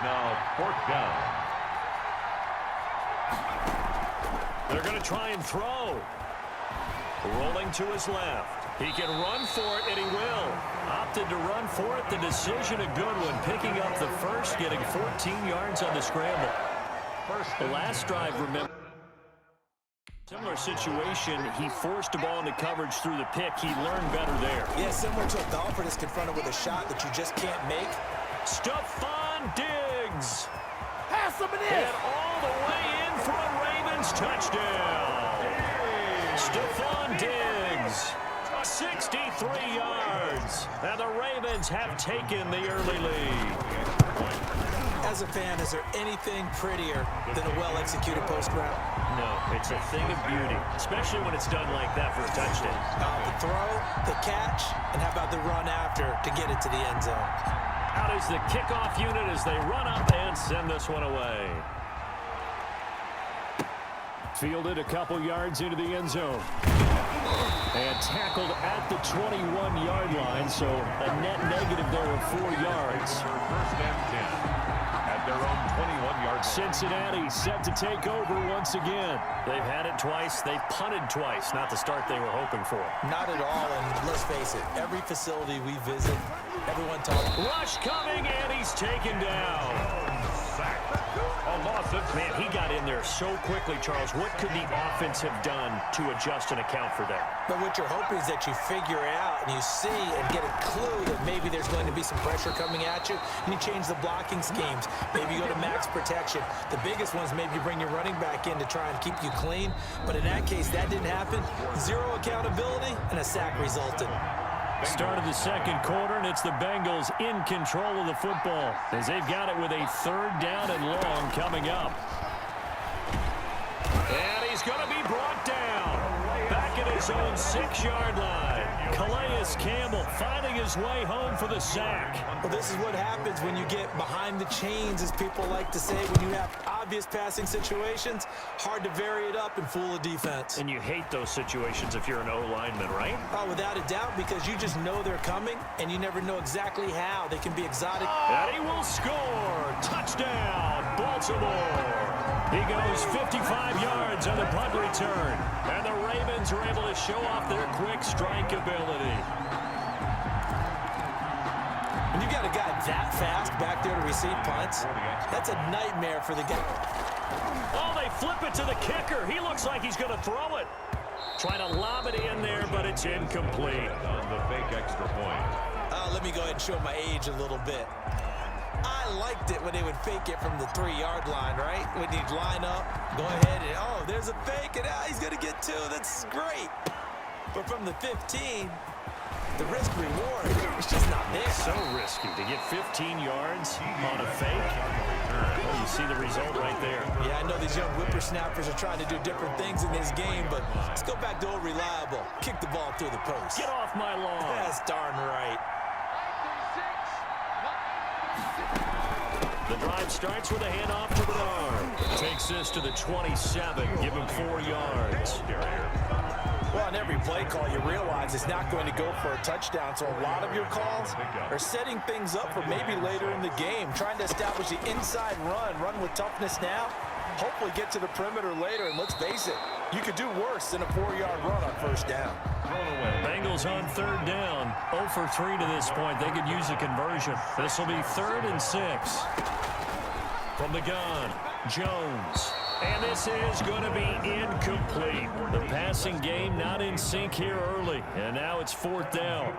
now 4th down. They're going to try and throw. Rolling to his left. He can run for it, and he will. Opted to run for it. The decision, a good one. Picking up the first, getting 14 yards on the scramble. The last drive, remember, similar situation. He forced the ball into coverage through the pick. He learned better there. Yeah, similar to a golfer that's confronted with a shot that you just can't make. Stephon Diggs. Pass him in. And all the way in for a Ravens touchdown. Stephon Diggs, 63 yards, and the Ravens have taken the early lead. As a fan, is there anything prettier than a well-executed post route? No, it's a thing of beauty, especially when it's done like that for a touchdown. The throw, the catch, and how about the run after to get it to the end zone? Out is the kickoff unit as they run up and send this one away. Fielded a couple yards into the end zone. And tackled at the 21-yard line, so a net negative there of 4 yards. First and 10 at their own 21-yard. Cincinnati set to take over once again. They've had it twice. They've punted twice. Not the start they were hoping for. Not at all, and let's face it, every facility we visit, everyone talks. Rush coming, and he's taken down. Man, he got in there so quickly, Charles. What could the offense have done to adjust and account for that? But what you're hoping is that you figure it out and you see and get a clue that maybe there's going to be some pressure coming at you, and you change the blocking schemes. Maybe you go to max protection. The biggest one is maybe you bring your running back in to try and keep you clean. But in that case, that didn't happen. Zero accountability, and a sack resulted. Start of the second quarter, and it's the Bengals in control of the football as they've got it with a 3rd down and long coming up. And he's going to be brought down back at his own 6-yard line. Calais Campbell finding his way home for the sack. Well, this is what happens when you get behind the chains, as people like to say. When you have obvious passing situations, hard to vary it up and fool a defense. And you hate those situations if you're an O-lineman, right? Oh, without a doubt, because you just know they're coming, and you never know exactly how. They can be exotic. And he will score. Touchdown, Baltimore. He goes 55 yards on the punt return. And the Ravens are able to show off their quick strike ability. When you got a guy that fast back there to receive punts, that's a nightmare for the guy. Oh, they flip it to the kicker. He looks like he's going to throw it. Trying to lob it in there, but it's incomplete. On the fake extra point. Let me go ahead and show my age a little bit. I liked it when they would fake it from the 3-yard line, right? When you'd line up, go ahead and, oh, there's a fake, and he's going to get 2. That's great. But from the 15, the risk-reward is just not there. So risky to get 15 yards on a fake. Well, you see the result right there. Yeah, I know these young whippersnappers are trying to do different things in this game, but let's go back to old reliable. Kick the ball through the post. Get off my lawn. That's darn right. The drive starts with a handoff to Bernard. Takes this to the 27. Give him 4 yards. Well, on every play call, you realize it's not going to go for a touchdown, so a lot of your calls are setting things up for maybe later in the game, trying to establish the inside run with toughness now, hopefully get to the perimeter later, and let's face it, you could do worse than a 4-yard run on 1st down. Bengals on 3rd down. 0 for 3 to this point. They could use a conversion. This will be 3rd and 6. From the gun, Jones. And this is going to be incomplete. The passing game not in sync here early. And now it's 4th down.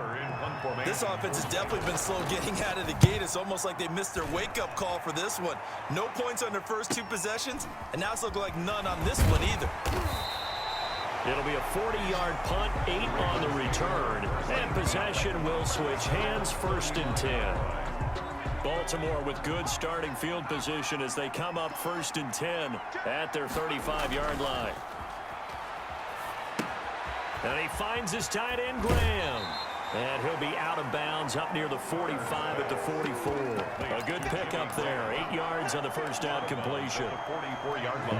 This offense has definitely been slow getting out of the gate. It's almost like they missed their wake-up call for this one. No points on their first 2 possessions, and now it's looking like none on this one either. It'll be a 40-yard punt, 8 on the return. And possession will switch hands, 1st and 10. Baltimore with good starting field position as they come up 1st and 10 at their 35-yard line. And he finds his tight end, Graham. And he'll be out of bounds up near the 45 at the 44. A good pickup there. 8 yards on the 1st down completion.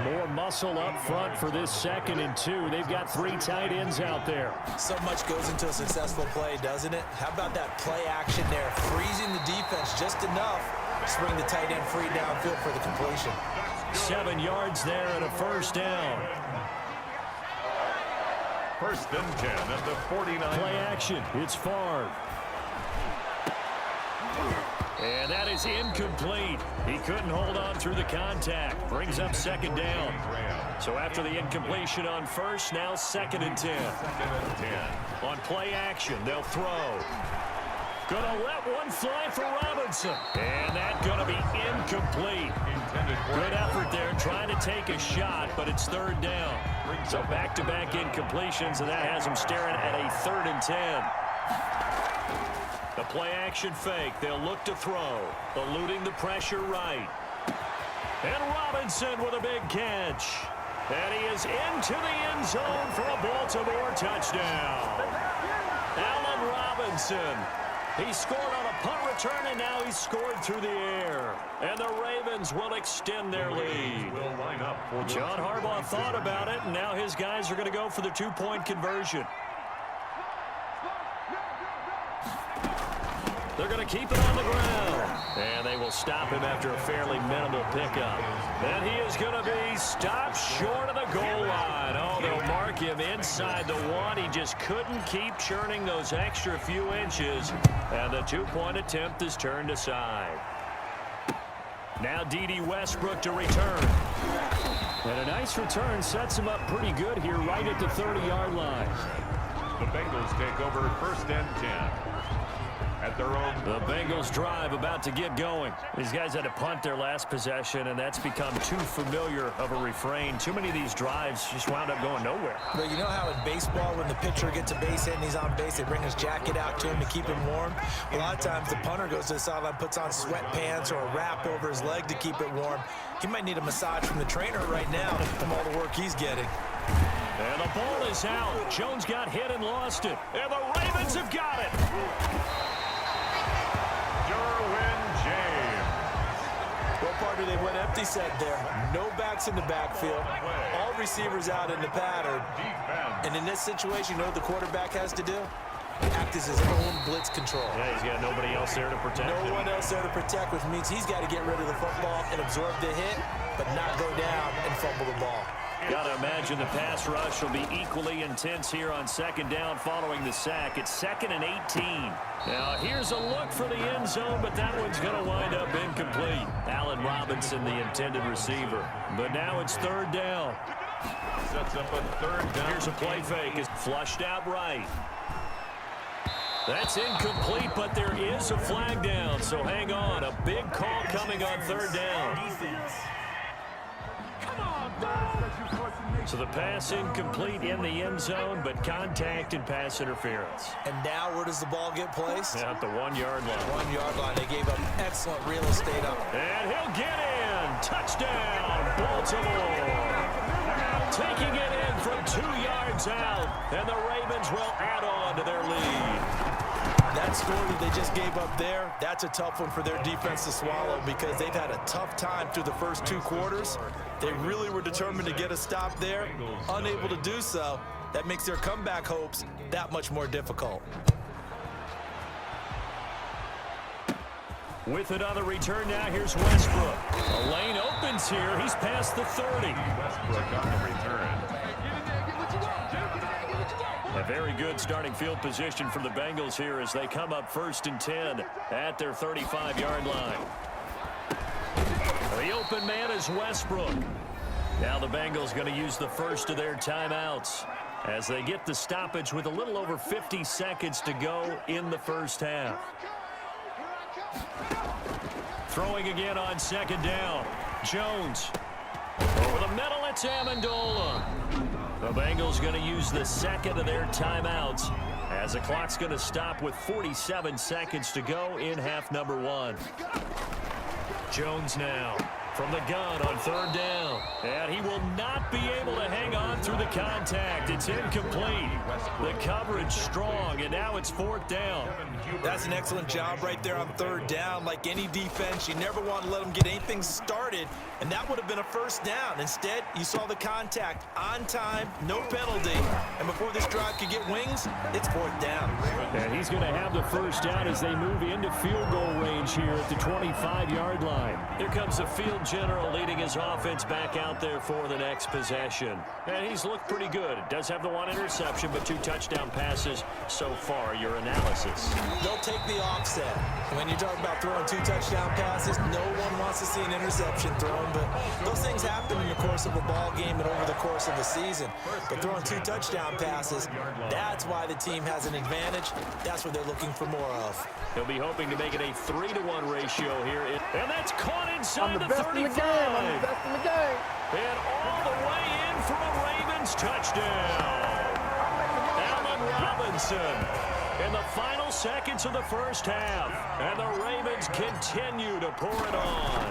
More muscle up front for this 2nd and 2. They've got 3 tight ends out there. So much goes into a successful play, doesn't it? How about that play action there? Freezing the defense just enough Swing the tight end free downfield for the completion. 7 yards there and a first down. First and 10 at the 49. Play action. It's Favre. And that is incomplete. He couldn't hold on through the contact. Brings up second down. So after the incompletion on first, now second and 10. On play action, they'll throw. Gonna let one fly for Robinson. And that's gonna be incomplete. Good effort there trying to take a shot, but it's third down. So back-to-back incompletions, and that has him staring at a 3rd and 10. The play action fake. They'll look to throw. Eluding the pressure right. And Robinson with a big catch. And he is into the end zone for a Baltimore touchdown. Allen Robinson. He scored on a punt return, and now he's scored through the air. And the Ravens will extend their lead. John Harbaugh thought about it, and now his guys are going to go for the 2-point conversion. They're going to keep it on the ground. And they will stop him after a fairly minimal pickup. And he is going to be stopped short of the goal line. Oh, they'll mark him inside the 1. He just couldn't keep churning those extra few inches. And the 2-point attempt is turned aside. Now D.D. Westbrook to return. And a nice return sets him up pretty good here right at the 30-yard line. The Bengals take over first and 10. At their own. The Bengals drive about to get going. These guys had to punt their last possession, and that's become too familiar of a refrain. Too many of these drives just wound up going nowhere. But you know how in baseball, when the pitcher gets a base hit and he's on base, they bring his jacket out to him to keep him warm? A lot of times the punter goes to the sideline, puts on sweatpants or a wrap over his leg to keep it warm. He might need a massage from the trainer right now from all the work he's getting. And the ball is out. Jones got hit and lost it. And the Ravens have got it. Well, partner, they went empty set there. No backs in the backfield. All receivers out in the pattern. And in this situation, you know what the quarterback has to do? Act as his own blitz control. Yeah, he's got nobody else there to protect him. No one else there to protect, which means he's got to get rid of the football and absorb the hit, but not go down and fumble the ball. Got to imagine the pass rush will be equally intense here on second down following the sack. It's 2nd and 18. Now, here's a look for the end zone, but that one's going to wind up incomplete. Allen Robinson, the intended receiver. But now it's 3rd down. Sets up a 3rd down. Here's a play fake. It's flushed out right. That's incomplete, but there is a flag down, so hang on. A big call coming on 3rd down. So the pass incomplete in the end zone, but contact and pass interference. And now where does the ball get placed? At the 1-yard line. 1-yard line. They gave up excellent real estate up. And he'll get in. Touchdown, Baltimore. Taking it in from 2 yards out. And the Ravens will add on to their lead. That score that they just gave up there, that's a tough one for their defense to swallow because they've had a tough time through the first 2 quarters. They really were determined to get a stop there, unable to do so. That makes their comeback hopes that much more difficult. With it on the return now, here's Westbrook. A lane opens here. He's past the 30. Westbrook on the return. A very good starting field position for the Bengals here as they come up 1st and 10 at their 35-yard line. The open man is Westbrook. Now the Bengals going to use the first of their timeouts as they get the stoppage with a little over 50 seconds to go in the first half. Throwing again on 2nd down. Jones. Over the middle, it's Amendola. The Bengals going to use the 2nd of their timeouts as the clock's going to stop with 47 seconds to go in half number 1. Jones now from the gun on third down. And he will not be able to hang on through the contact. It's incomplete. The coverage strong, and now it's fourth down. That's an excellent job right there on third down. Like any defense, you never want to let them get anything started, and that would have been a first down. Instead, you saw the contact on time, no penalty, and before this drive could get wings, it's fourth down. And he's going to have the first down as they move into field goal range here at the 25-yard line. Here comes the field general leading his offense back out there for the next possession. And he's looked pretty good. Does have the one interception, but 2 touchdown passes so far. Your analysis? They'll take the offset. When you talk about throwing 2 touchdown passes, no one wants to see an interception thrown, but those things happen in the course of a ball game and over the course of the season. But throwing 2 touchdown passes, that's why the team has an advantage. That's what they're looking for more of. He'll be hoping to make it a 3-to-1 ratio here. And that's caught inside the 35. I'm the best in the game. And all the way in for a Ravens touchdown. Allen Robinson in the final seconds of the first half. And the Ravens continue to pour it on.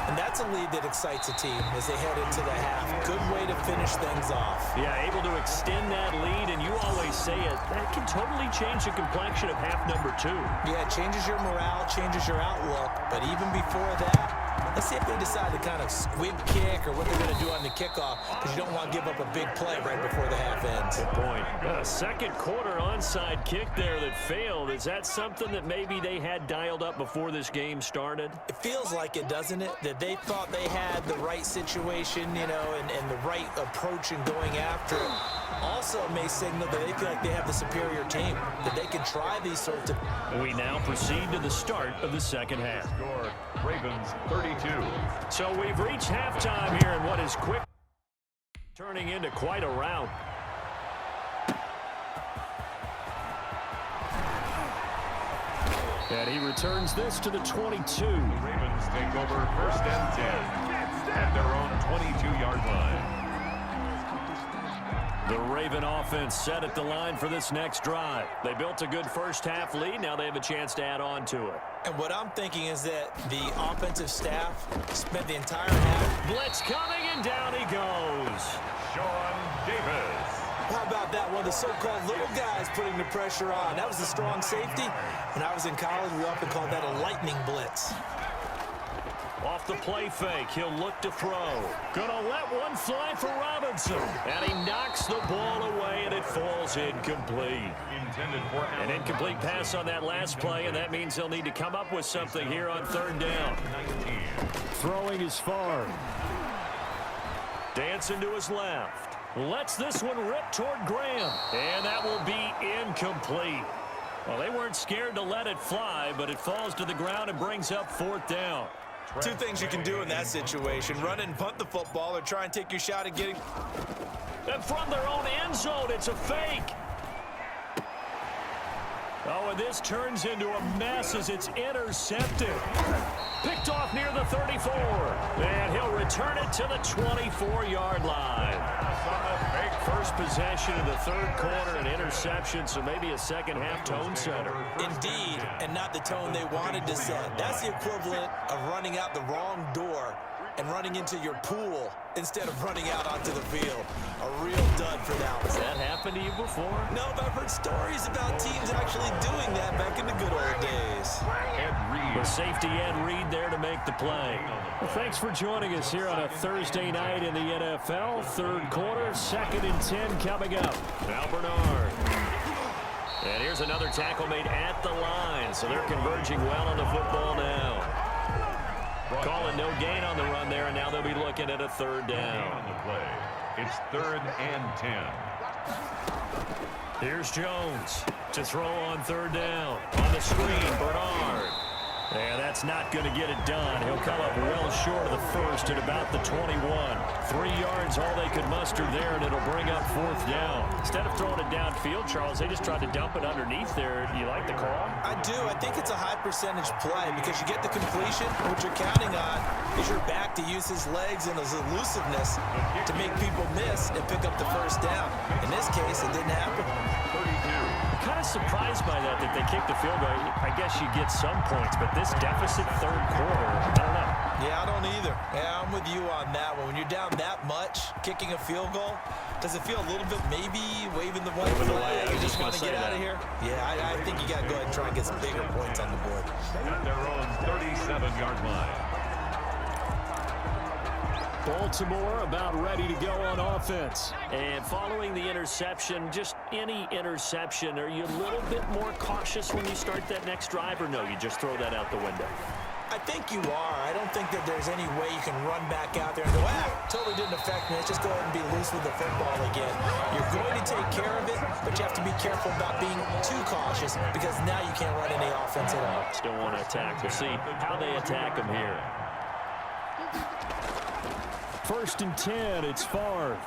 And that's a lead that excites a team as they head into the half. Good way to finish things off. Yeah, able to extend that lead, and you always say it, that can totally change the complexion of half number 2. Yeah, it changes your morale, changes your outlook, but even before that, let's see if they decide to kind of squib kick or what they're going to do on the kickoff, because you don't want to give up a big play right before the half ends. Good point. Second quarter onside kick there that failed. Is that something that maybe they had dialed up before this game started? It feels like it, doesn't it? That they thought they had the right situation, you know, and the right approach in going after it. Also may signal that they feel like they have the superior team, that they can try these sorts of... We now proceed to the start of the second half. Score, Ravens 32. So we've reached halftime here in what is quick turning into quite a rout. And he returns this to the 22. Ravens take over first and 10 at their own 22-yard line. The Raven offense set at the line for this next drive. They built a good first half lead. Now they have a chance to add on to it. And what I'm thinking is that the offensive staff spent the entire half. Blitz coming, and down he goes. Sean Davis. How about that? One of the so-called little guys putting the pressure on. That was the strong safety. When I was in college, we often called that a lightning blitz. Off the play fake, he'll look to throw. Gonna let one fly for Robinson. And he knocks the ball away, and it falls incomplete. An incomplete pass on that last play, and that means they'll need to come up with something here on third down. Throwing is far. Dancing to his left. Lets this one rip toward Graham. And that will be incomplete. Well, they weren't scared to let it fly, but it falls to the ground and brings up fourth down. 2 things you can do in that situation: run and punt the football, or try and take your shot at getting... And from their own end zone, it's a fake. Oh, and this turns into a mess as it's intercepted. Picked off near the 34. And he'll return it to the 24-yard line. First possession of the third quarter, an interception, so maybe a second-half tone setter. Indeed, and not the tone they wanted to set. That's the equivalent of running out the wrong door and running into your pool instead of running out onto the field. A real dud for that one. Has that happened to you before? No, but I've heard stories about teams actually doing that back in the good old days. The safety Ed Reed there to make the play. Well, thanks for joining us here on a Thursday night in the NFL. Third quarter, 2nd and 10 coming up. Now Bernard. And here's another tackle made at the line, so they're converging well on the football now. Calling no gain on the run there, and now they'll be looking at a third down. On the play. It's 3rd and 10. Here's Jones to throw on third down. On the screen, Bernard. Yeah, that's not going to get it done. He'll come up well short of the first at about the 21. 3 yards, all they could muster there, and it'll bring up fourth down. Instead of throwing it downfield, Charles, they just tried to dump it underneath there. Do you like the call? I do. I think it's a high percentage play because you get the completion. What you're counting on is your back to use his legs and his elusiveness to make people miss and pick up the first down. In this case, it didn't happen. Kind of surprised by that they kicked the field goal. I guess you get some points, but this deficit third quarter, I don't know. Yeah, I don't either. Yeah, I'm with you on that one. When you're down that much, kicking a field goal, does it feel a little bit maybe waving the white flag? You just want to get out of here? Yeah, I think you got to go ahead and try and get some bigger points on the board. At their own 37-yard line. Baltimore about ready to go on offense. And following the interception, just any interception, are you a little bit more cautious when you start that next drive, or no, you just throw that out the window? I think you are. I don't think that there's any way you can run back out there and go, totally didn't affect me. Let's just go ahead and be loose with the football again. You're going to take care of it, but you have to be careful about being too cautious because now you can't run any offense at all. Still want to attack. We'll see how they attack them here. 1st and 10, it's Favre.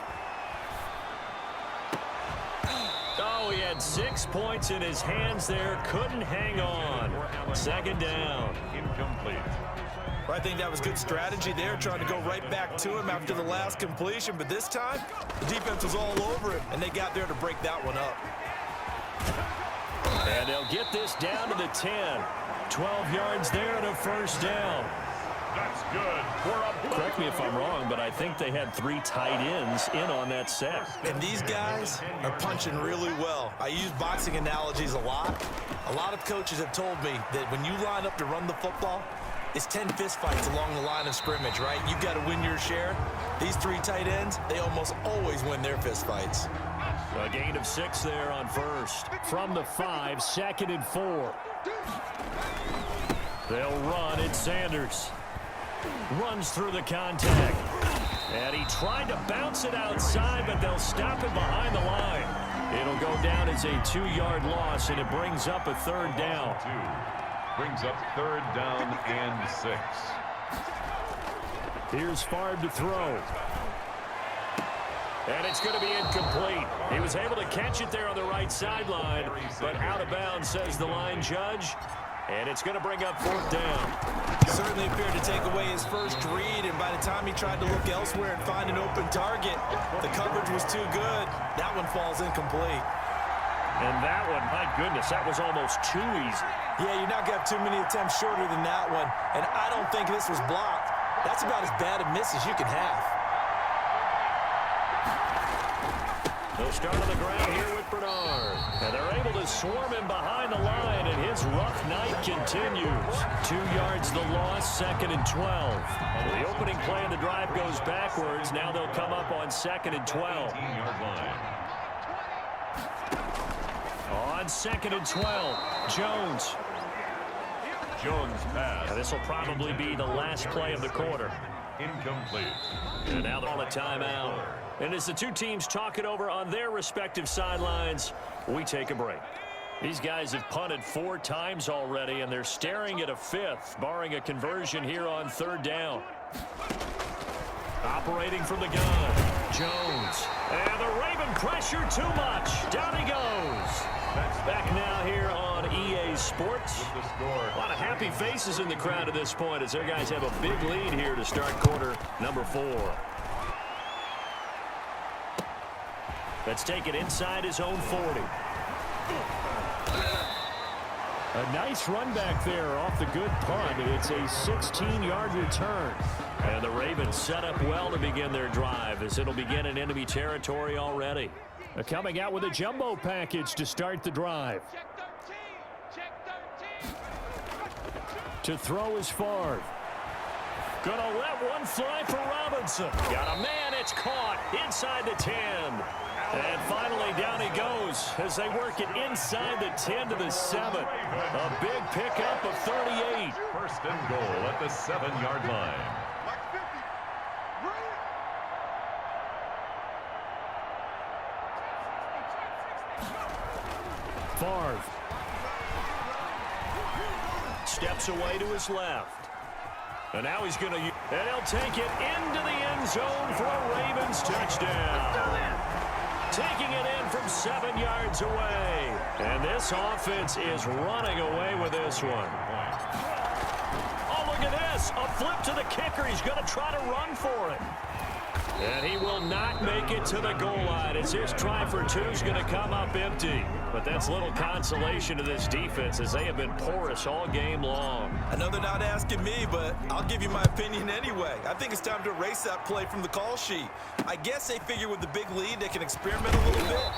Oh, he had 6 points in his hands there. Couldn't hang on. 2nd down. Incomplete. Well, I think that was good strategy there, trying to go right back to him after the last completion. But this time, the defense was all over him, and they got there to break that one up. And they'll get this down to the 10. 12 yards there to 1st down. That's good. Correct me if I'm wrong, but I think they had 3 tight ends in on that set. And these guys are punching really well. I use boxing analogies a lot. A lot of coaches have told me that when you line up to run the football, it's 10 fist fights along the line of scrimmage, right? You've got to win your share. These 3 tight ends, they almost always win their fist fights. A gain of 6 there on 1st. From the 5, 2nd and 4. They'll run. It's Sanders. Runs through the contact. And he tried to bounce it outside, but they'll stop him behind the line. It'll go down as a 2-yard loss, and it brings up a 3rd down. Brings up 3rd down and 6. Here's Favre to throw. And it's going to be incomplete. He was able to catch it there on the right sideline, but out of bounds, says the line judge. And it's going to bring up 4th down. Certainly appeared to take away his first read, and by the time he tried to look elsewhere and find an open target, the coverage was too good. That one falls incomplete. And that one, my goodness, that was almost too easy. Yeah, you're not going to have too many attempts shorter than that one, and I don't think this was blocked. That's about as bad a miss as you can have. They'll start on the ground here with Bernard. And they're able to swarm him behind the line, and his rough night continues. 2 yards the loss, 2nd and 12. The opening play of the drive goes backwards. Now they'll come up on 2nd and 12. 18-yard line. On 2nd and 12, Jones. Jones pass. This will probably be the last play of the quarter. Incomplete. And now they're on a timeout. And as the 2 teams talk it over on their respective sidelines, we take a break. These guys have punted 4 times already, and they're staring at a 5th, barring a conversion here on 3rd down. Operating from the gun, Jones. And the Raven pressure too much. Down he goes. Back now here on EA Sports. A lot of happy faces in the crowd at this point as their guys have a big lead here to start quarter number 4. Let's take it inside his own 40. A nice run back there off the good punt. It's a 16-yard return. And the Ravens set up well to begin their drive as it'll begin in enemy territory already. Coming out with a jumbo package to start the drive. To throw is Favre. Gonna let one fly for Robinson. Got a man, it's caught inside the 10. And finally down he goes as they work it inside the 10 to the 7. A big pickup of 38. 1st and goal at the 7-yard line. Favre steps away to his left. And now he's going to, and he'll take it into the end zone for a Ravens touchdown. Taking it in from 7 yards away. And this offense is running away with this one. Oh, look at this. A flip to the kicker. He's going to try to run for it. And he will not make it to the goal line as his try for two is going to come up empty. But that's little consolation to this defense as they have been porous all game long. I know they're not asking me, but I'll give you my opinion anyway. I think it's time to erase that play from the call sheet. I guess they figure with the big lead they can experiment a little bit.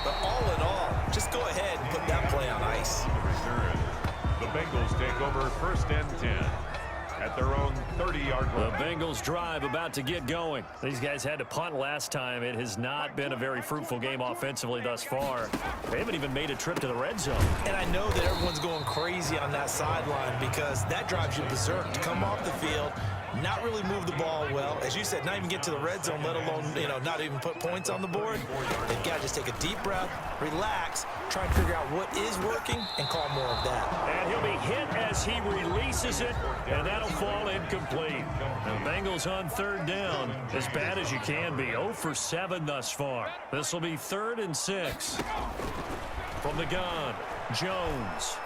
But all in all, just go ahead and put that play on ice. The Bengals take over first and 10 at their own 30-yard line. The Bengals drive about to get going. These guys had to punt last time. It has not been a very fruitful game offensively thus far. They haven't even made a trip to the red zone. And I know that everyone's going crazy on that sideline because that drives you berserk to come off the field, not really move the ball well. As you said, not even get to the red zone, let alone, not even put points on the board. They've got to just take a deep breath, relax, try and figure out what is working, and call more of that. And he'll be hit as he releases it, and that'll fall incomplete. The Bengals on third down, as bad as you can be, 0 for 7 thus far. This will be 3rd and 6. From the gun, Jones.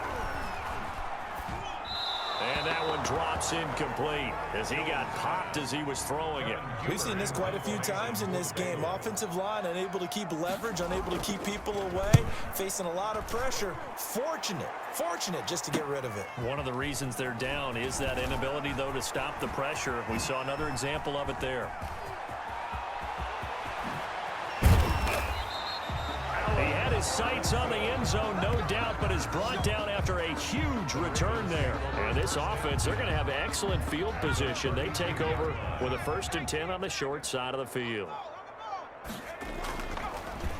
And that one drops incomplete as he got popped as he was throwing it. We've seen this quite a few times in this game. Offensive line unable to keep leverage, unable to keep people away, facing a lot of pressure. Fortunate just to get rid of it. One of the reasons they're down is that inability, though, to stop the pressure. We saw another example of it there. He had his sights on the end zone, no doubt, but is brought down after a huge return there. And this offense, they're going to have excellent field position. They take over with a 1st and 10 on the short side of the field.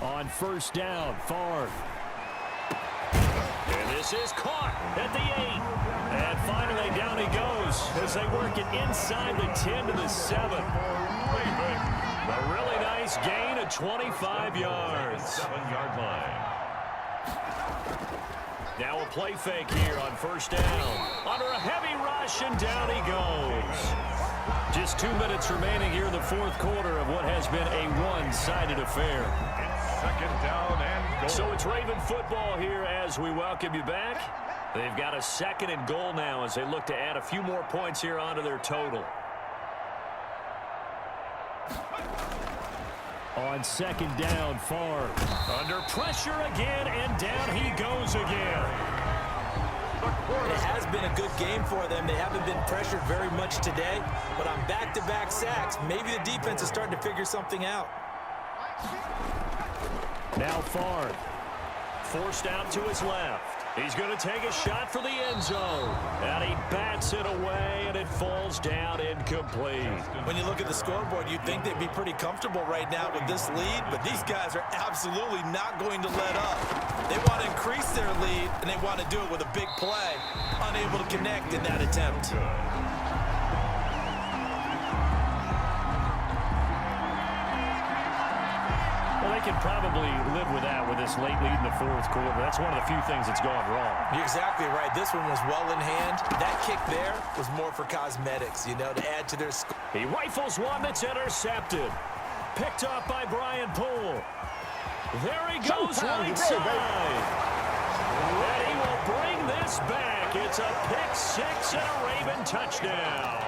On 1st down, Favre. And this is caught at the 8. And finally down he goes as they work it inside the 10 to the 7. A really nice gain of 25 yards. 7-yard line. Now a play fake here on 1st down. Under a heavy rush, and down he goes. Just 2 minutes remaining here in the 4th quarter of what has been a one-sided affair. It's 2nd down and goal. So it's Raven football here as we welcome you back. They've got a 2nd and goal now as they look to add a few more points here onto their total. On 2nd down, Favre. Under pressure again, and down he goes again. It has been a good game for them. They haven't been pressured very much today, but on back-to-back sacks, maybe the defense is starting to figure something out. Now Favre. Forced out to his left. He's going to take a shot for the end zone. And he bats it away, and it falls down incomplete. When you look at the scoreboard, you'd think they'd be pretty comfortable right now with this lead, but these guys are absolutely not going to let up. They want to increase their lead, and they want to do it with a big play. Unable to connect in that attempt. They can probably live with that with this late lead in the 4th quarter. That's one of the few things that's gone wrong. You're exactly right. This one was well in hand. That kick there was more for cosmetics, to add to their score. He rifles one that's intercepted. Picked up by Brian Poole. There he goes right side. And he will bring this back. It's a pick 6 and a Raven touchdown.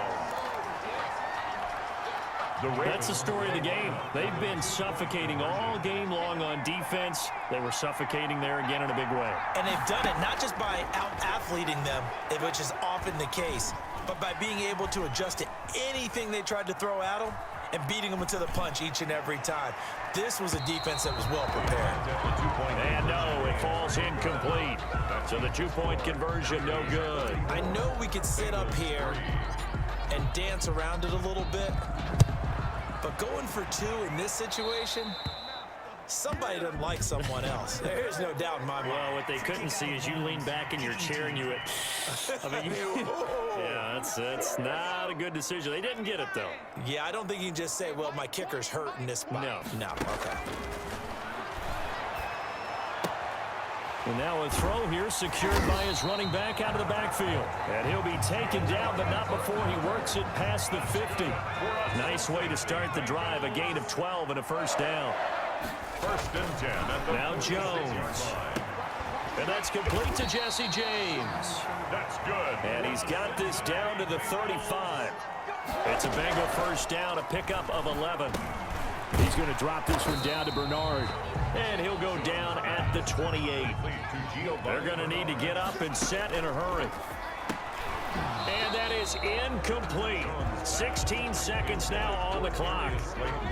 That's the story of the game. They've been suffocating all game long on defense. They were suffocating there again in a big way. And they've done it not just by out-athleting them, which is often the case, but by being able to adjust to anything they tried to throw at them and beating them into the punch each and every time. This was a defense that was well prepared. And no, it falls incomplete. So the 2-point conversion, no good. I know we could sit up here and dance around it a little bit, but going for 2 in this situation, somebody doesn't like someone else. There's no doubt in my mind. Well, what they couldn't see is you lean back in your chair and you went, yeah, that's not a good decision. They didn't get it, though. Yeah, I don't think you can just say, well, my kicker's hurt in this spot. No, okay. And now a throw here secured by his running back out of the backfield. And he'll be taken down, but not before he works it past the 50. Nice way to start the drive, a gain of 12 and a 1st down. 1st and 10. Now Jones. And that's complete to Jesse James. That's good. And he's got this down to the 35. It's a Bengal first down, a pickup of 11. He's going to drop this one down to Bernard. And he'll go down at the 28. They're going to need to get up and set in a hurry. And that is incomplete. 16 seconds now on the clock.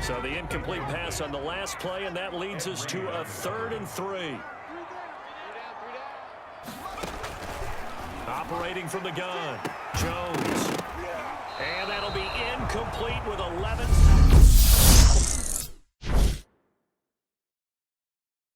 So the incomplete pass on the last play, and that leads us to a 3rd and 3. Operating from the gun, Jones. And that'll be incomplete with 11 seconds.